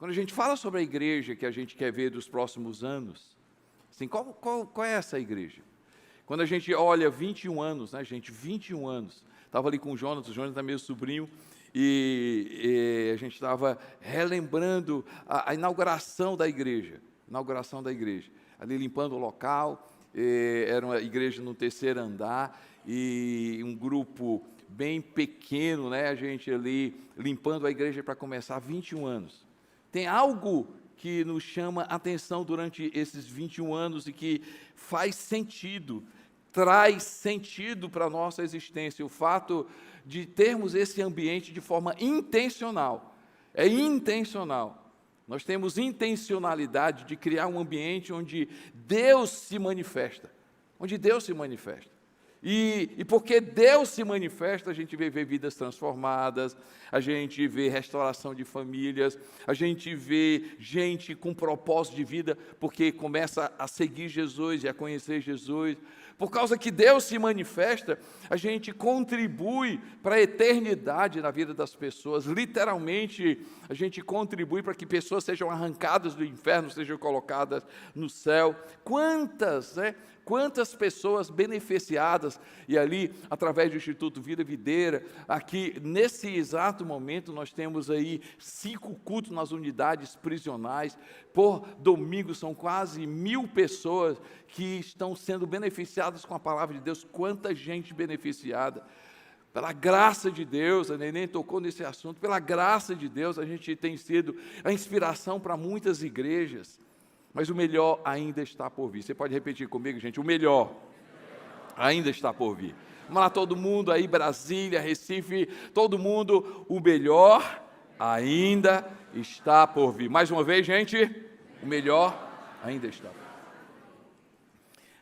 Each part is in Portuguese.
Quando a gente fala sobre a igreja que a gente quer ver dos próximos anos, assim, qual é essa igreja? Quando a gente olha 21 anos, né, gente, 21 anos, estava ali com o Jonas é meu sobrinho, e a gente estava relembrando a inauguração da igreja, ali limpando o local, era uma igreja no terceiro andar, e um grupo bem pequeno, né, a gente ali limpando a igreja para começar 21 anos. Tem algo que nos chama a atenção durante esses 21 anos e que faz sentido, traz sentido para a nossa existência, o fato de termos esse ambiente de forma intencional. É intencional. Nós temos intencionalidade de criar um ambiente onde Deus se manifesta, E porque Deus se manifesta, a gente vê vidas transformadas, a gente vê restauração de famílias, a gente vê gente com propósito de vida, porque começa a seguir Jesus e a conhecer Jesus. Por causa que Deus se manifesta, a gente contribui para a eternidade na vida das pessoas. Literalmente, a gente contribui para que pessoas sejam arrancadas do inferno, sejam colocadas no céu. Quantas pessoas beneficiadas, e ali, através do Instituto Vida Videira, aqui, nesse exato momento, nós temos aí 5 cultos nas unidades prisionais, por domingo são quase 1000 pessoas que estão sendo beneficiadas com a palavra de Deus. Quanta gente beneficiada! Pela graça de Deus, a Neném tocou nesse assunto, pela graça de Deus, a gente tem sido a inspiração para muitas igrejas. Mas o melhor ainda está por vir. Você pode repetir comigo, gente? O melhor ainda está por vir. Vamos lá, todo mundo aí, Brasília, Recife, todo mundo, o melhor ainda está por vir. Mais uma vez, gente, o melhor ainda está por vir.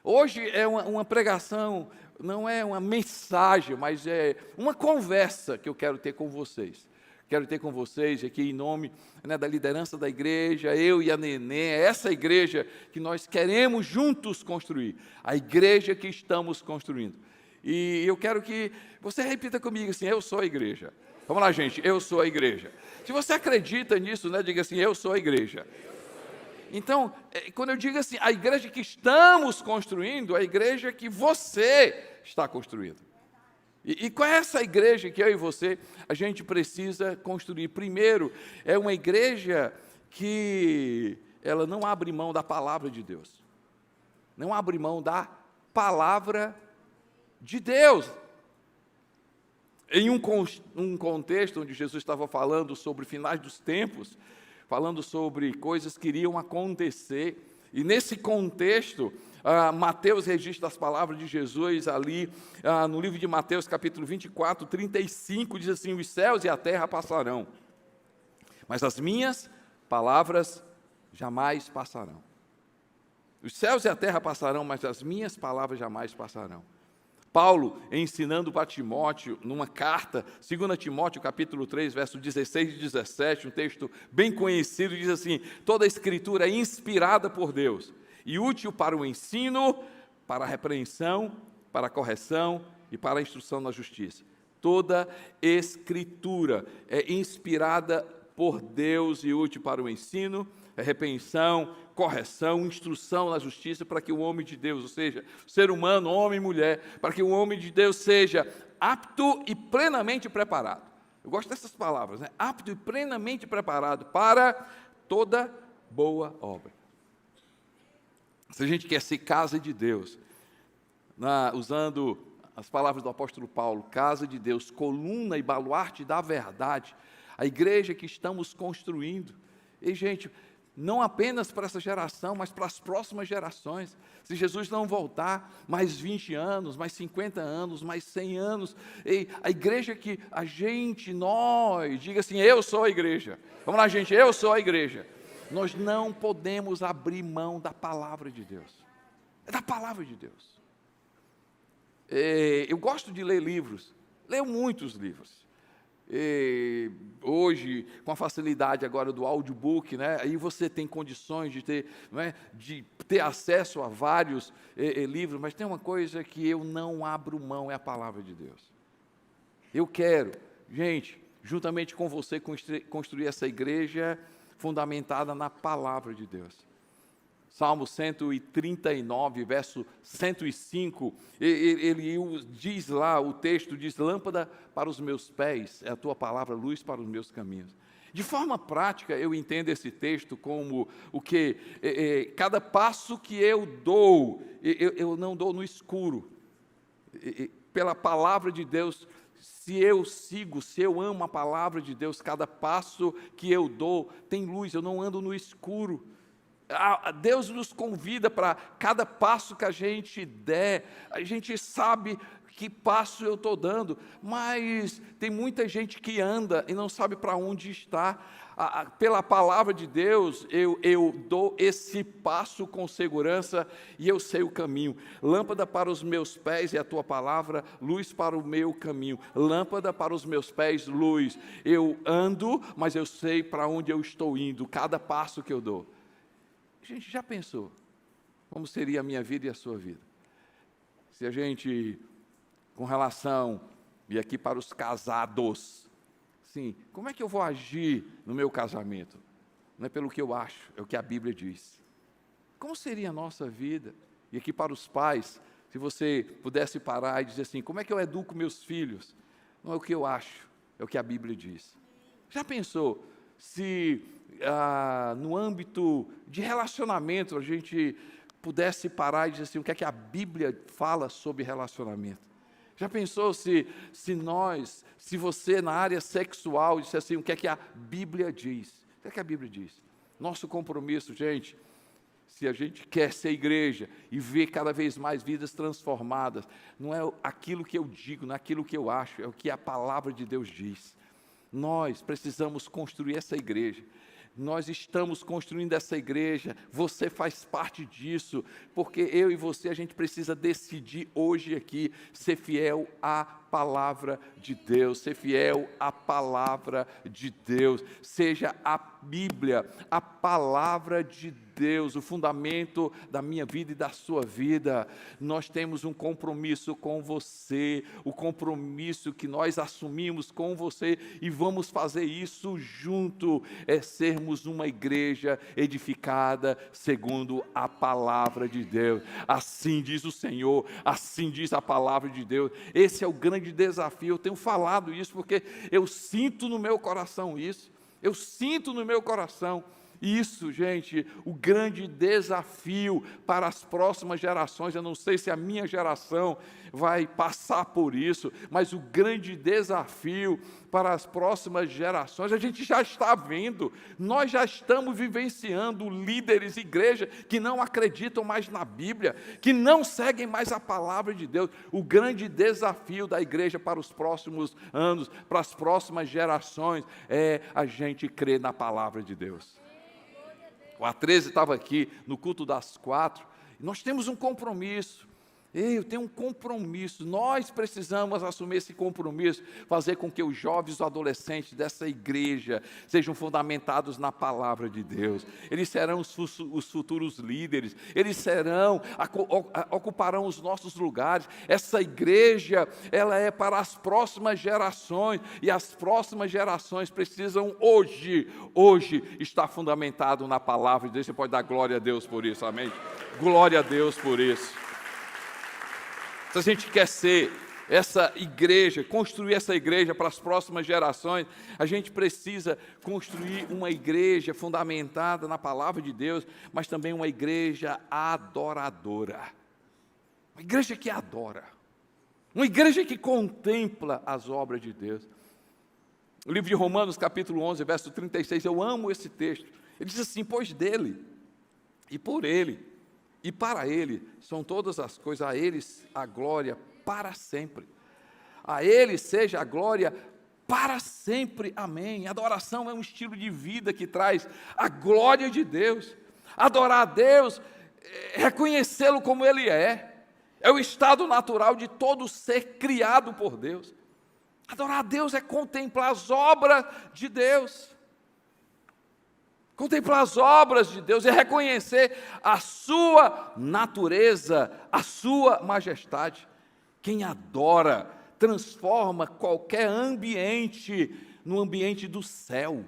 Hoje é uma pregação, não é uma mensagem, mas é uma conversa que eu quero ter com vocês. Quero ter com vocês aqui em nome, né, da liderança da igreja, eu e a Neném, é essa igreja que nós queremos juntos construir, a igreja que estamos construindo. E eu quero que você repita comigo assim: eu sou a igreja. Vamos lá, gente, eu sou a igreja. Se você acredita nisso, né, diga assim: eu sou a igreja. Então, quando eu digo assim, a igreja que estamos construindo, a igreja que você está construindo. E qual é essa igreja que eu e você, a gente precisa construir? Primeiro, é uma igreja que ela não abre mão da palavra de Deus. Não abre mão da palavra de Deus. Em um contexto onde Jesus estava falando sobre finais dos tempos, falando sobre coisas que iriam acontecer, e nesse contexto, Mateus registra as palavras de Jesus ali, no livro de Mateus, capítulo 24, 35, diz assim: os céus e a terra passarão, mas as minhas palavras jamais passarão. Os céus e a terra passarão, mas as minhas palavras jamais passarão. Paulo, ensinando para Timóteo, numa carta, 2 Timóteo, capítulo 3, verso 16 e 17, um texto bem conhecido, diz assim: toda a escritura é inspirada por Deus e útil para o ensino, para a repreensão, para a correção e para a instrução na justiça. Toda escritura é inspirada por Deus e útil para o ensino, repreensão, correção, instrução na justiça, para que o homem de Deus, ou seja, ser humano, homem e mulher, para que o homem de Deus seja apto e plenamente preparado. Eu gosto dessas palavras, né? Apto e plenamente preparado para toda boa obra. Se a gente quer ser casa de Deus, usando as palavras do apóstolo Paulo, casa de Deus, coluna e baluarte da verdade, a igreja que estamos construindo, e gente, não apenas para essa geração, mas para as próximas gerações. Se Jesus não voltar, mais 20 anos, mais 50 anos, mais 100 anos, e a igreja que nós, diga assim: eu sou a igreja. Vamos lá, gente, eu sou a igreja. Nós não podemos abrir mão da palavra de Deus. É da palavra de Deus. Eu gosto de ler livros, leio muitos livros. Hoje, com a facilidade agora do audiobook, né, aí você tem condições de ter acesso a vários livros, mas tem uma coisa que eu não abro mão, é a palavra de Deus. Eu quero, gente, juntamente com você, construir essa igreja, fundamentada na palavra de Deus. Salmo 139, verso 105, ele diz lá, o texto diz: lâmpada para os meus pés, é a tua palavra, luz para os meus caminhos. De forma prática, eu entendo esse texto como o que? Cada passo que eu dou, eu não dou no escuro. Pela palavra de Deus, se eu sigo, se eu amo a palavra de Deus, cada passo que eu dou tem luz, eu não ando no escuro. Deus nos convida para cada passo que a gente der, a gente sabe que passo eu estou dando, mas tem muita gente que anda e não sabe para onde está. Pela palavra de Deus, eu dou esse passo com segurança e eu sei o caminho. Lâmpada para os meus pés é a tua palavra, luz para o meu caminho. Lâmpada para os meus pés, luz. Eu ando, mas eu sei para onde eu estou indo, cada passo que eu dou. Gente, já pensou como seria a minha vida e a sua vida? Se a gente, com relação, e aqui para os casados, sim, como é que eu vou agir no meu casamento? Não é pelo que eu acho, é o que a Bíblia diz. Como seria a nossa vida? E aqui para os pais, se você pudesse parar e dizer assim: como é que eu educo meus filhos? Não é o que eu acho, é o que a Bíblia diz. Já pensou se no âmbito de relacionamento a gente pudesse parar e dizer assim: o que é que a Bíblia fala sobre relacionamento? Já pensou se você na área sexual disse assim: o que é que a Bíblia diz? O que é que a Bíblia diz? Nosso compromisso, gente, se a gente quer ser igreja e ver cada vez mais vidas transformadas, não é aquilo que eu digo, não é aquilo que eu acho, é o que a palavra de Deus diz. Nós precisamos construir essa igreja. Nós estamos construindo essa igreja, você faz parte disso, porque eu e você, a gente precisa decidir hoje aqui, ser fiel à palavra de Deus, ser fiel à palavra de Deus, seja a Bíblia, a palavra de Deus, o fundamento da minha vida e da sua vida. Nós temos um compromisso com você, o compromisso que nós assumimos com você, e vamos fazer isso junto, é sermos uma igreja edificada segundo a palavra de Deus. Assim diz o Senhor, assim diz a palavra de Deus. Esse é o grande desafio. Eu tenho falado isso porque eu sinto no meu coração isso. Eu sinto no meu coração isso, gente, o grande desafio para as próximas gerações. Eu não sei se a minha geração vai passar por isso, mas o grande desafio para as próximas gerações, a gente já está vendo, nós já estamos vivenciando líderes, igreja, que não acreditam mais na Bíblia, que não seguem mais a palavra de Deus. O grande desafio da igreja para os próximos anos, para as próximas gerações, é a gente crer na palavra de Deus. O A13 estava aqui no culto das 4, e nós temos um compromisso. Eu tenho um compromisso, nós precisamos assumir esse compromisso, fazer com que os jovens e os adolescentes dessa igreja sejam fundamentados na palavra de Deus. Eles serão os futuros líderes, eles ocuparão os nossos lugares. Essa igreja, ela é para as próximas gerações, e as próximas gerações precisam hoje estar fundamentado na palavra de Deus. Você pode dar glória a Deus por isso, amém? Glória a Deus por isso. Se a gente quer ser essa igreja, construir essa igreja para as próximas gerações, a gente precisa construir uma igreja fundamentada na palavra de Deus, mas também uma igreja adoradora. Uma igreja que adora. Uma igreja que contempla as obras de Deus. O livro de Romanos, capítulo 11, verso 36, eu amo esse texto. Ele diz assim: pois dele, e por ele, e para Ele são todas as coisas, a Ele a glória para sempre. A Ele seja a glória para sempre, amém. Adoração é um estilo de vida que traz a glória de Deus. Adorar a Deus é reconhecê-lo como Ele é o estado natural de todo ser criado por Deus. Adorar a Deus é contemplar as obras de Deus. Contemplar as obras de Deus é reconhecer a sua natureza, a sua majestade. Quem adora transforma qualquer ambiente no ambiente do céu.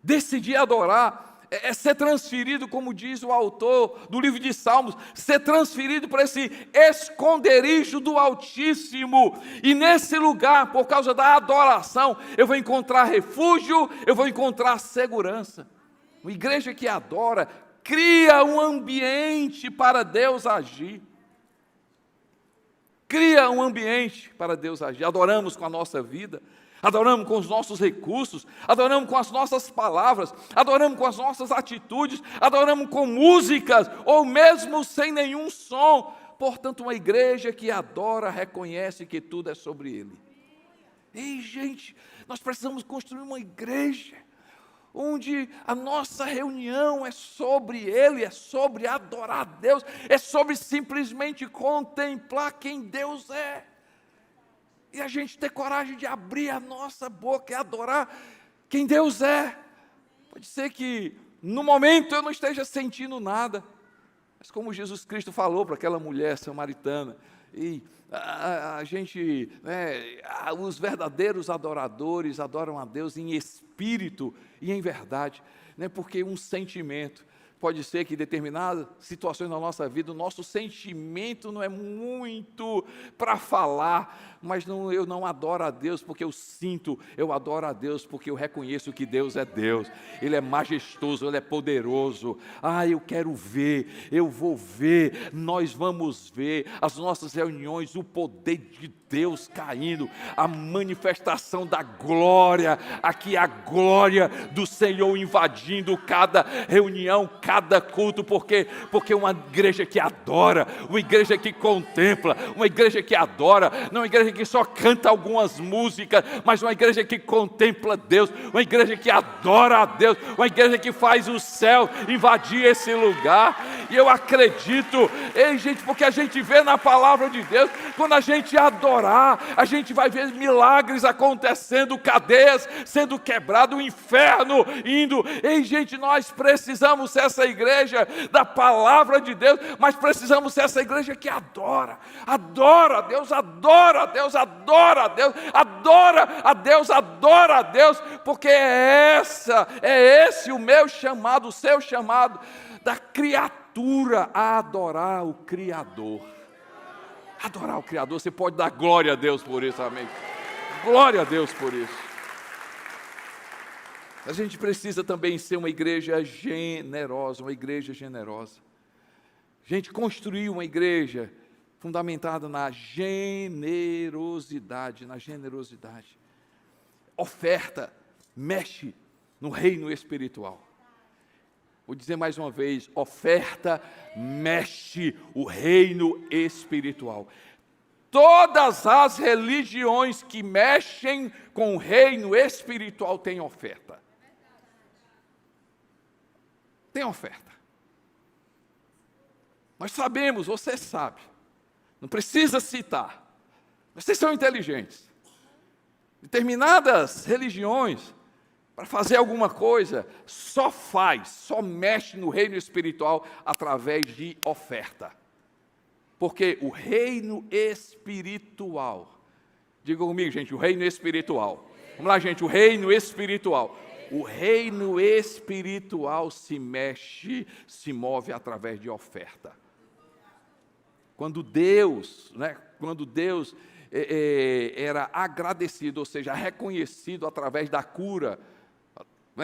Decidir adorar é ser transferido, como diz o autor do livro de Salmos, ser transferido para esse esconderijo do Altíssimo. E nesse lugar, por causa da adoração, eu vou encontrar refúgio, eu vou encontrar segurança. Uma igreja que adora, cria um ambiente para Deus agir. Cria um ambiente para Deus agir. Adoramos com a nossa vida, adoramos com os nossos recursos, adoramos com as nossas palavras, adoramos com as nossas atitudes, adoramos com músicas, ou mesmo sem nenhum som. Portanto, uma igreja que adora, reconhece que tudo é sobre Ele. Ei, gente, nós precisamos construir uma igreja onde a nossa reunião é sobre Ele, é sobre adorar a Deus, é sobre simplesmente contemplar quem Deus é. E a gente ter coragem de abrir a nossa boca e adorar quem Deus é. Pode ser que no momento eu não esteja sentindo nada, mas como Jesus Cristo falou para aquela mulher samaritana, e a gente, os verdadeiros adoradores adoram a Deus em espírito e em verdade, porque um sentimento, pode ser que em determinadas situações da nossa vida, o nosso sentimento não é muito para falar, mas eu não adoro a Deus porque eu sinto, eu adoro a Deus porque eu reconheço que Deus é Deus, Ele é majestoso, Ele é poderoso. Eu quero ver, eu vou ver, nós vamos ver, as nossas reuniões, o poder de Deus caindo, a manifestação da glória, aqui a glória do Senhor invadindo cada reunião, cada culto, porque uma igreja que adora, uma igreja que contempla, uma igreja que adora, não uma igreja que só canta algumas músicas, mas uma igreja que contempla Deus, uma igreja que adora a Deus, uma igreja que faz o céu invadir esse lugar. E eu acredito, gente, porque a gente vê na palavra de Deus, quando a gente adorar, a gente vai ver milagres acontecendo, cadeias sendo quebradas, o inferno indo. Gente, nós precisamos ser essa igreja da palavra de Deus, mas precisamos ser essa igreja que adora a Deus, adora a Deus, adora a Deus, adora a Deus, adora a Deus, porque é esse o meu chamado, o seu chamado, da criatura a adorar o Criador. Adorar o Criador, você pode dar glória a Deus por isso, amém? Glória a Deus por isso. A gente precisa também ser uma igreja generosa, uma igreja generosa. A gente construir uma igreja fundamentada na generosidade, Oferta mexe no reino espiritual. Vou dizer mais uma vez, oferta mexe o reino espiritual. Todas as religiões que mexem com o reino espiritual têm oferta. Tem oferta. Nós sabemos, você sabe, não precisa citar, vocês são inteligentes. Determinadas religiões, para fazer alguma coisa, só mexe no reino espiritual através de oferta. Porque o reino espiritual, diga comigo, gente, o reino espiritual. Vamos lá, gente, o reino espiritual. O reino espiritual se move através de oferta. Quando Deus era agradecido, ou seja, reconhecido através da cura,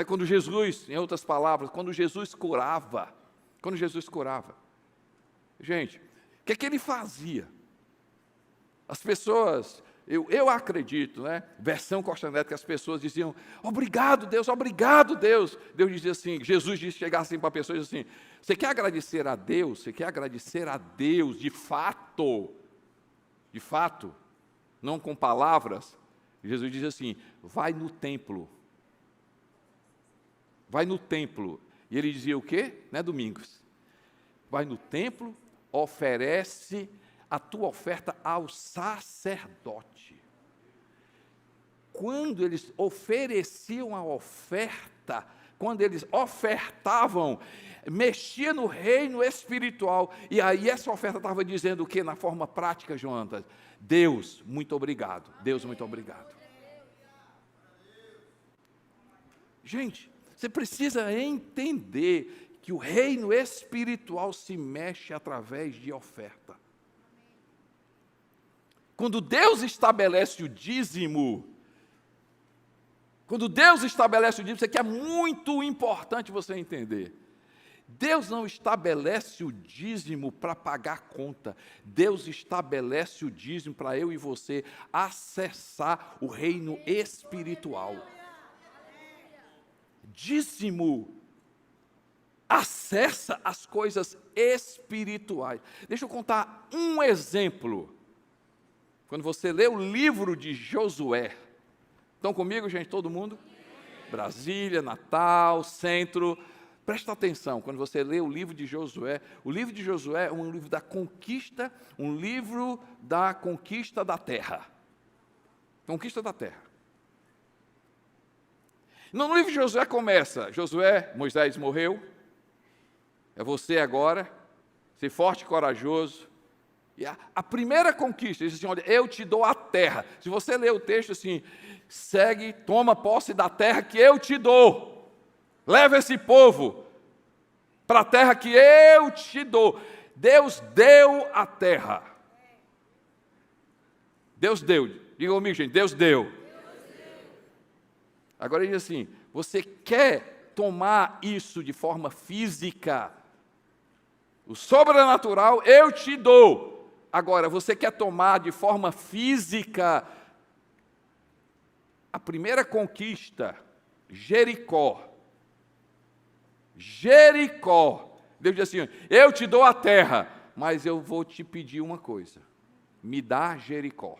quando Jesus, em outras palavras, quando Jesus curava, gente, o que ele fazia? As pessoas, eu acredito, versão Costa Neto, que as pessoas diziam, obrigado Deus, obrigado Deus. Deus dizia assim, Jesus disse, chegar assim para a pessoa e diz assim, você quer agradecer a Deus? Você quer agradecer a Deus de fato, não com palavras? Jesus diz assim, vai no templo. E ele dizia o quê? Domingos. Vai no templo, oferece a tua oferta ao sacerdote. Quando eles ofereciam a oferta, quando eles ofertavam, mexia no reino espiritual. E aí essa oferta estava dizendo o quê? Na forma prática, Jonatas? Deus, muito obrigado. Deus, muito obrigado. Gente, Você precisa entender que o reino espiritual se mexe através de oferta. Quando Deus estabelece o dízimo, isso aqui é muito importante você entender. Deus não estabelece o dízimo para pagar conta. Deus estabelece o dízimo para eu e você acessar o reino espiritual. Dízimo acessa as coisas espirituais. Deixa eu contar um exemplo. Quando você lê o livro de Josué, estão comigo, gente, todo mundo? Brasília, Natal, Centro. Presta atenção, quando você lê o livro de Josué é um livro da conquista, um livro da conquista da terra. Conquista da terra. No livro de Josué começa, Moisés morreu, é você agora, ser forte e corajoso. E a primeira conquista, diz assim, olha, eu te dou a terra. Se você ler o texto assim, segue, toma posse da terra que eu te dou. Leva esse povo para a terra que eu te dou. Deus deu a terra. Deus deu. Diga comigo, gente, Deus deu. Agora ele diz assim, você quer tomar isso de forma física? O sobrenatural eu te dou. Agora, você quer tomar de forma física a primeira conquista, Jericó. Deus diz assim, eu te dou a terra, mas eu vou te pedir uma coisa. Me dá Jericó.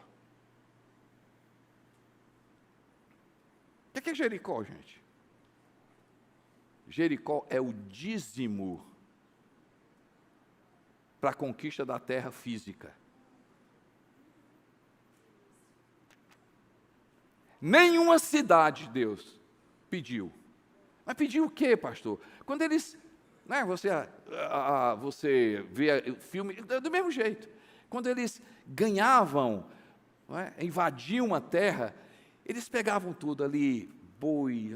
O que é Jericó, gente? Jericó é o dízimo para a conquista da terra física. Nenhuma cidade Deus pediu. Mas pediu o quê, pastor? Quando eles, você vê o filme, do mesmo jeito. Quando eles ganhavam, invadiam uma terra, eles pegavam tudo ali, boi,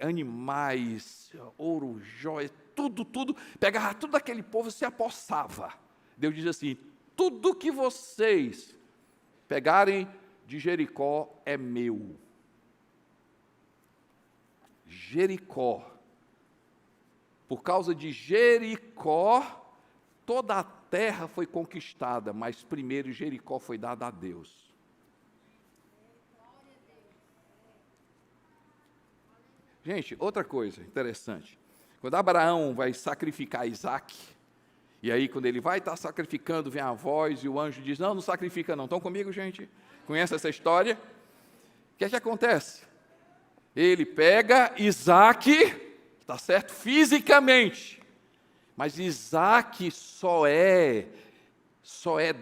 animais, ouro, joias, tudo, pegava tudo daquele povo e se apossava. Deus diz assim, tudo que vocês pegarem de Jericó é meu. Jericó. Por causa de Jericó, toda a terra foi conquistada, mas primeiro Jericó foi dada a Deus. Gente, outra coisa interessante. Quando Abraão vai sacrificar Isaac, e aí quando ele vai estar sacrificando, vem a voz e o anjo diz, não sacrifica não. Estão comigo, gente? Conhece essa história? O que é que acontece? Ele pega Isaac, está certo, fisicamente, mas Isaac só é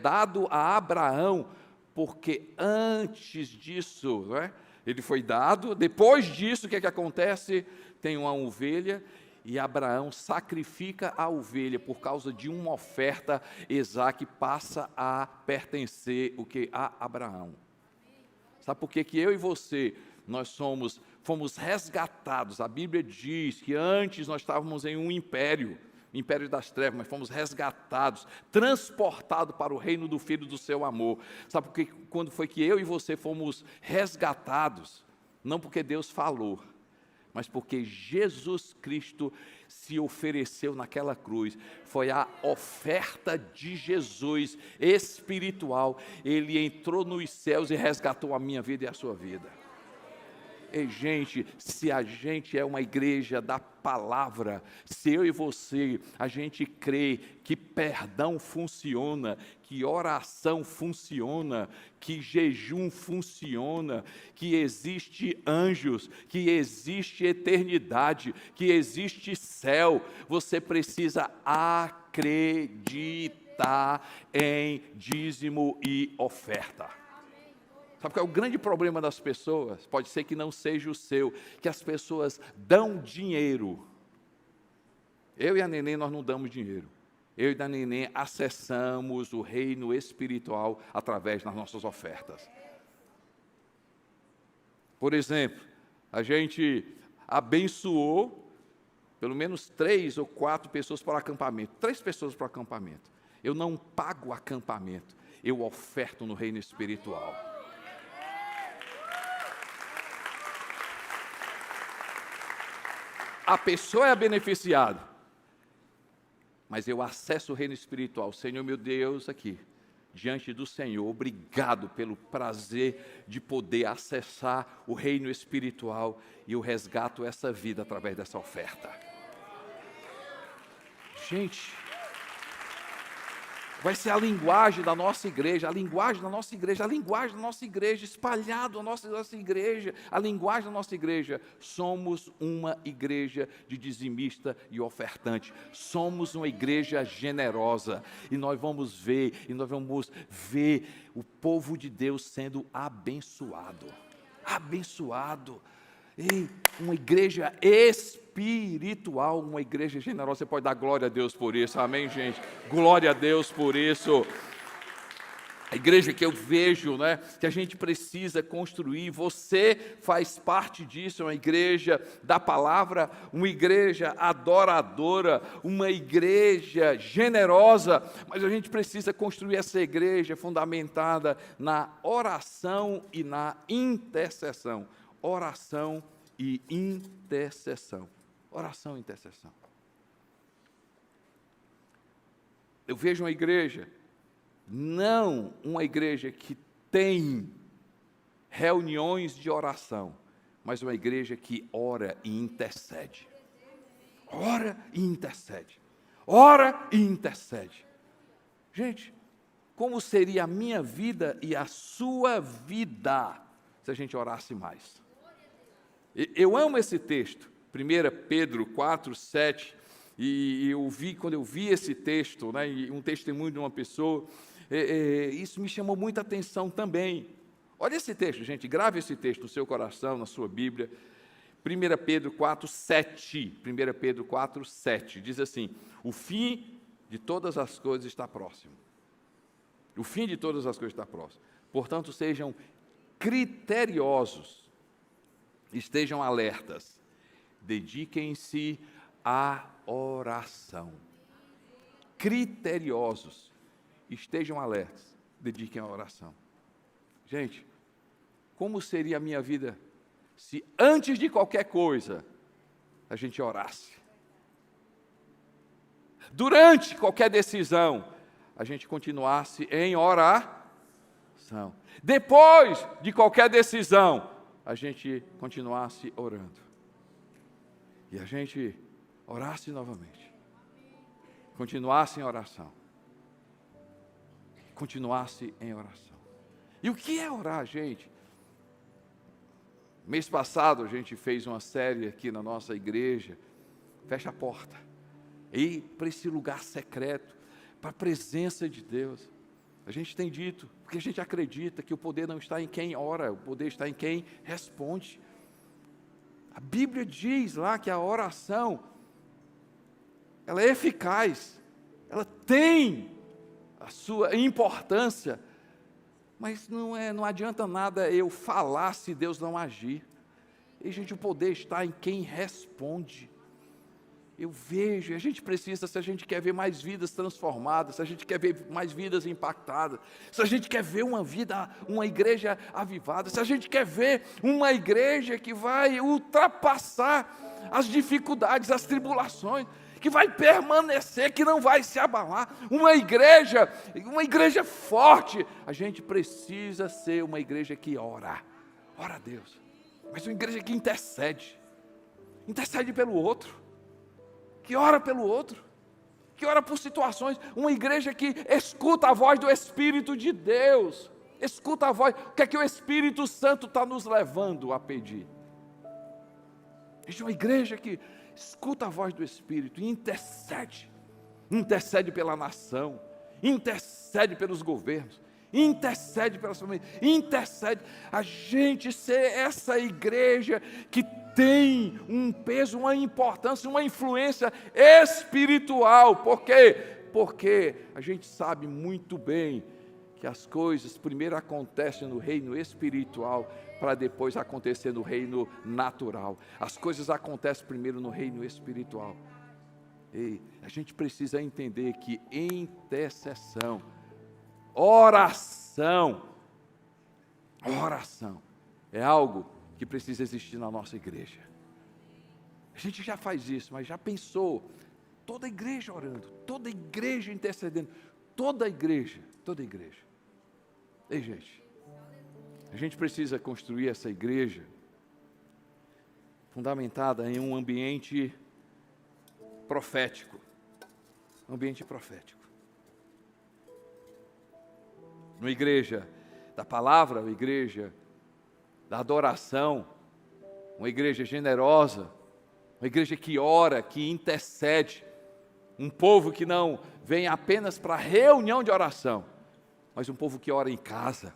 dado a Abraão, porque antes disso, ele foi dado, depois disso, o que é que acontece? Tem uma ovelha, e Abraão sacrifica a ovelha por causa de uma oferta. Isaac passa a pertencer a Abraão. Sabe por que eu e você, nós fomos resgatados? A Bíblia diz que antes nós estávamos em um império das trevas, mas fomos resgatados, transportados para o reino do Filho do seu amor. Sabe por que quando foi que eu e você fomos resgatados? Não porque Deus falou, mas porque Jesus Cristo se ofereceu naquela cruz. Foi a oferta de Jesus espiritual. Ele entrou nos céus e resgatou a minha vida e a sua vida. E, gente, se a gente é uma igreja da palavra, se eu e você, a gente crê que perdão funciona, que oração funciona, que jejum funciona, que existe anjos, que existe eternidade, que existe céu, você precisa acreditar em dízimo e oferta. Sabe qual é o grande problema das pessoas? Pode ser que não seja o seu, que as pessoas dão dinheiro. Eu e a Neném, nós não damos dinheiro. Eu e a Neném acessamos o reino espiritual através das nossas ofertas. Por exemplo, a gente abençoou pelo menos 3 ou 4 pessoas para o acampamento. 3 pessoas para o acampamento. Eu não pago o acampamento, eu oferto no reino espiritual. A pessoa é a beneficiada, mas eu acesso o reino espiritual. Senhor meu Deus, aqui, diante do Senhor, obrigado pelo prazer de poder acessar o reino espiritual, e eu resgato essa vida através dessa oferta. Gente, vai ser a linguagem da nossa igreja, a linguagem da nossa igreja, a linguagem da nossa igreja, espalhado a nossa igreja, a linguagem da nossa igreja. Somos uma igreja de dizimista e ofertante, somos uma igreja generosa, e nós vamos ver o povo de Deus sendo abençoado, e uma igreja espiritual, uma igreja generosa. Você pode dar glória a Deus por isso, amém, gente? Glória a Deus por isso. A igreja que eu vejo, que a gente precisa construir, você faz parte disso, uma igreja da palavra, uma igreja adoradora, uma igreja generosa, mas a gente precisa construir essa igreja fundamentada na oração e na intercessão. Oração e intercessão. Oração e intercessão. Eu vejo uma igreja, não uma igreja que tem reuniões de oração, mas uma igreja que ora e intercede. Ora e intercede. Ora e intercede. Gente, como seria a minha vida e a sua vida se a gente orasse mais? Eu amo esse texto, 1 Pedro 4, 7, e quando eu vi esse texto, e um testemunho de uma pessoa, isso me chamou muita atenção também. Olha esse texto, gente, grave esse texto no seu coração, na sua Bíblia. 1 Pedro 4, 7, 1 Pedro 4, 7, diz assim: o fim de todas as coisas está próximo. O fim de todas as coisas está próximo. Portanto, sejam criteriosos, estejam alertas, dediquem-se à oração. Criteriosos, estejam alertas, dediquem à oração. Gente, como seria a minha vida se antes de qualquer coisa a gente orasse? Durante qualquer decisão a gente continuasse em oração. Depois de qualquer decisão a gente continuasse orando, e a gente orasse novamente, continuasse em oração, continuasse em oração. E o que é orar, gente? Mês passado a gente fez uma série aqui na nossa igreja, fecha a porta, e para esse lugar secreto, para a presença de Deus. A gente tem dito, porque a gente acredita que o poder não está em quem ora, o poder está em quem responde. A Bíblia diz lá que a oração, ela é eficaz, ela tem a sua importância, mas não adianta nada eu falar se Deus não agir. E, gente, o poder está em quem responde. Eu vejo, a gente precisa, se a gente quer ver mais vidas transformadas, se a gente quer ver mais vidas impactadas, se a gente quer ver uma igreja avivada, se a gente quer ver uma igreja que vai ultrapassar as dificuldades, as tribulações, que vai permanecer, que não vai se abalar, uma igreja forte, a gente precisa ser uma igreja que ora a Deus, mas uma igreja que intercede pelo outro, que ora pelo outro, que ora por situações, uma igreja que escuta a voz do Espírito de Deus, escuta a voz, o que é que o Espírito Santo está nos levando a pedir. É uma igreja que escuta a voz do Espírito e intercede pela nação, intercede pelos governos, intercede pelas famílias, intercede, a gente ser essa igreja que tem um peso, uma importância, uma influência espiritual. Por quê? Porque a gente sabe muito bem que as coisas primeiro acontecem no reino espiritual, para depois acontecer no reino natural. As coisas acontecem primeiro no reino espiritual. E a gente precisa entender que intercessão, oração é algo que precisa existir na nossa igreja. A gente já faz isso, mas já pensou? Toda igreja orando, toda igreja intercedendo, toda igreja. Ei, gente, a gente precisa construir essa igreja fundamentada em um ambiente profético. Uma igreja da palavra, uma igreja da adoração, uma igreja generosa, uma igreja que ora, que intercede, um povo que não vem apenas para reunião de oração, mas um povo que ora em casa,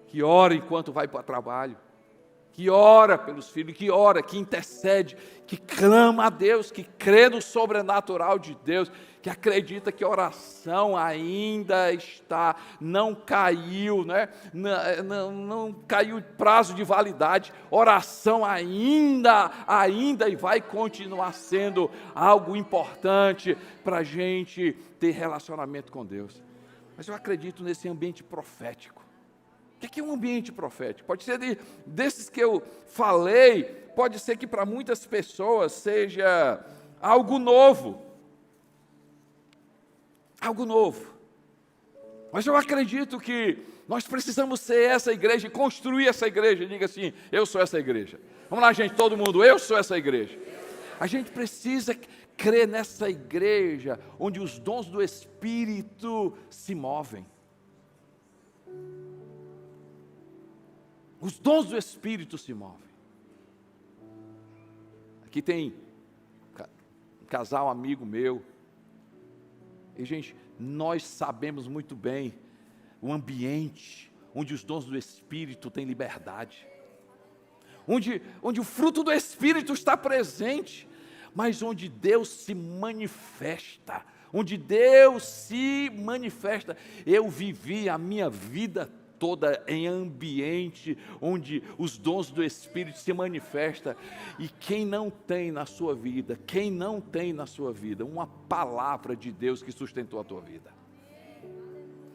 que ora enquanto vai para o trabalho, que ora pelos filhos, que ora, que intercede, que clama a Deus, que crê no sobrenatural de Deus, que acredita que a oração ainda está, não caiu, né? não caiu prazo de validade, oração ainda e vai continuar sendo algo importante para a gente ter relacionamento com Deus. Mas eu acredito nesse ambiente profético. O que é um ambiente profético? Pode ser desses que eu falei, pode ser que para muitas pessoas seja algo novo. Mas eu acredito que nós precisamos ser essa igreja, construir essa igreja. Diga assim: eu sou essa igreja. Vamos lá, gente, todo mundo, eu sou essa igreja. A gente precisa crer nessa igreja, onde os dons do Espírito se movem. Os dons do Espírito se movem. Aqui tem um casal amigo meu. E, gente, nós sabemos muito bem o ambiente onde os dons do Espírito têm liberdade. Onde o fruto do Espírito está presente, mas onde Deus se manifesta. Eu vivi a minha vida toda em ambiente onde os dons do Espírito se manifestam, e quem não tem na sua vida uma palavra de Deus que sustentou a tua vida,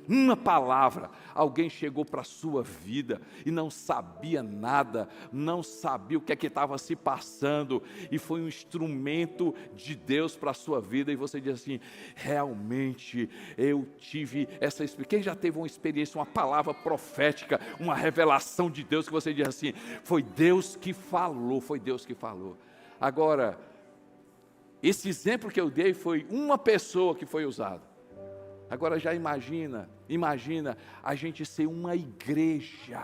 uma palavra, alguém chegou para a sua vida e não sabia nada, não sabia o que é que estava se passando, e foi um instrumento de Deus para a sua vida, e você diz assim: realmente eu tive essa experiência. Quem já teve uma experiência, uma palavra profética, uma revelação de Deus, que você diz assim: foi Deus que falou. Agora, esse exemplo que eu dei foi uma pessoa que foi usada. Agora já imagina a gente ser uma igreja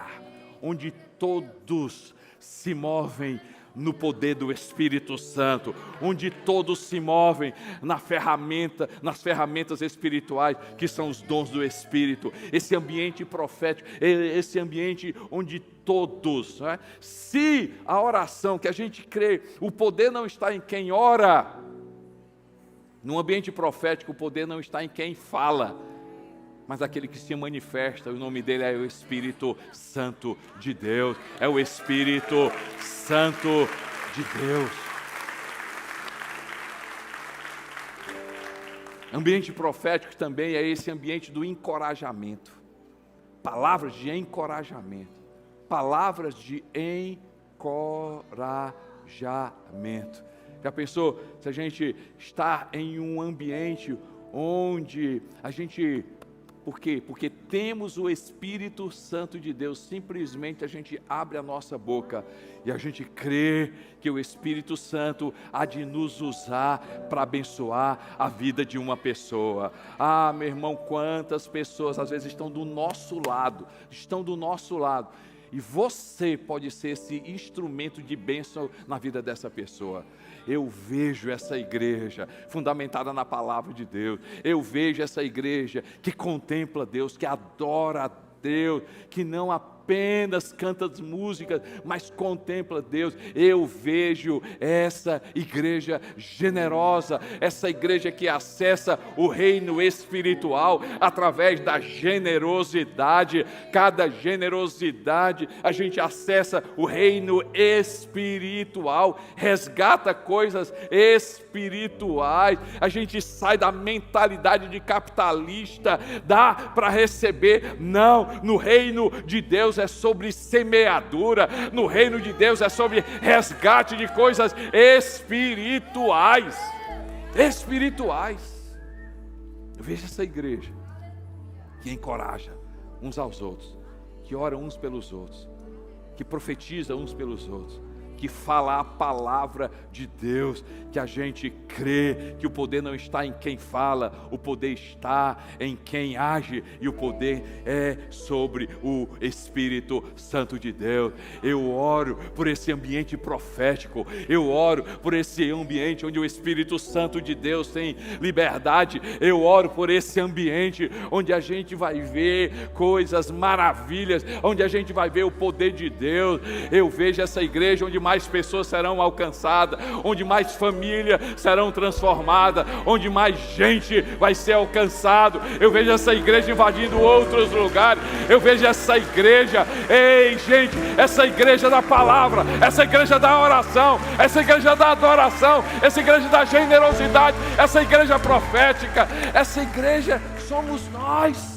onde todos se movem no poder do Espírito Santo, onde todos se movem nas ferramentas espirituais, que são os dons do Espírito. Esse ambiente profético, esse ambiente onde todos, né? Se a oração, que a gente crê, o poder não está em quem ora. No ambiente profético, o poder não está em quem fala, mas aquele que se manifesta. O nome dele é o Espírito Santo de Deus. É o Espírito Santo de Deus. Ambiente profético também é esse ambiente do encorajamento. Palavras de encorajamento. Já pensou se a gente está em um ambiente onde a gente... Por quê? Porque temos o Espírito Santo de Deus. Simplesmente a gente abre a nossa boca e a gente crê que o Espírito Santo há de nos usar para abençoar a vida de uma pessoa. Ah, meu irmão, quantas pessoas às vezes estão do nosso lado, e você pode ser esse instrumento de bênção na vida dessa pessoa. Eu vejo essa igreja fundamentada na palavra de Deus. Eu vejo essa igreja que contempla Deus, que adora a Deus, que não apenas apenas canta as músicas, mas contempla Deus. Eu vejo essa igreja generosa, essa igreja que acessa o reino espiritual através da generosidade. Cada generosidade a gente acessa o reino espiritual, resgata coisas espirituais. A gente sai da mentalidade de capitalista, dá para receber. Não, no reino de Deus é sobre semeadura, no reino de Deus é sobre resgate de coisas espirituais. Eu vejo essa igreja que encoraja uns aos outros, que ora uns pelos outros, que profetiza uns pelos outros, que fala a palavra de Deus, que a gente crê que o poder não está em quem fala, o poder está em quem age, e o poder é sobre o Espírito Santo de Deus. Eu oro por esse ambiente profético, eu oro por esse ambiente onde o Espírito Santo de Deus tem liberdade, eu oro por esse ambiente onde a gente vai ver coisas maravilhas, onde a gente vai ver o poder de Deus. Eu vejo essa igreja onde mais pessoas serão alcançadas, onde mais famílias serão transformadas, onde mais gente vai ser alcançado. Eu vejo essa igreja invadindo outros lugares. Eu vejo essa igreja, ei gente, essa igreja da palavra, essa igreja da oração, essa igreja da adoração, essa igreja da generosidade, essa igreja profética, essa igreja somos nós.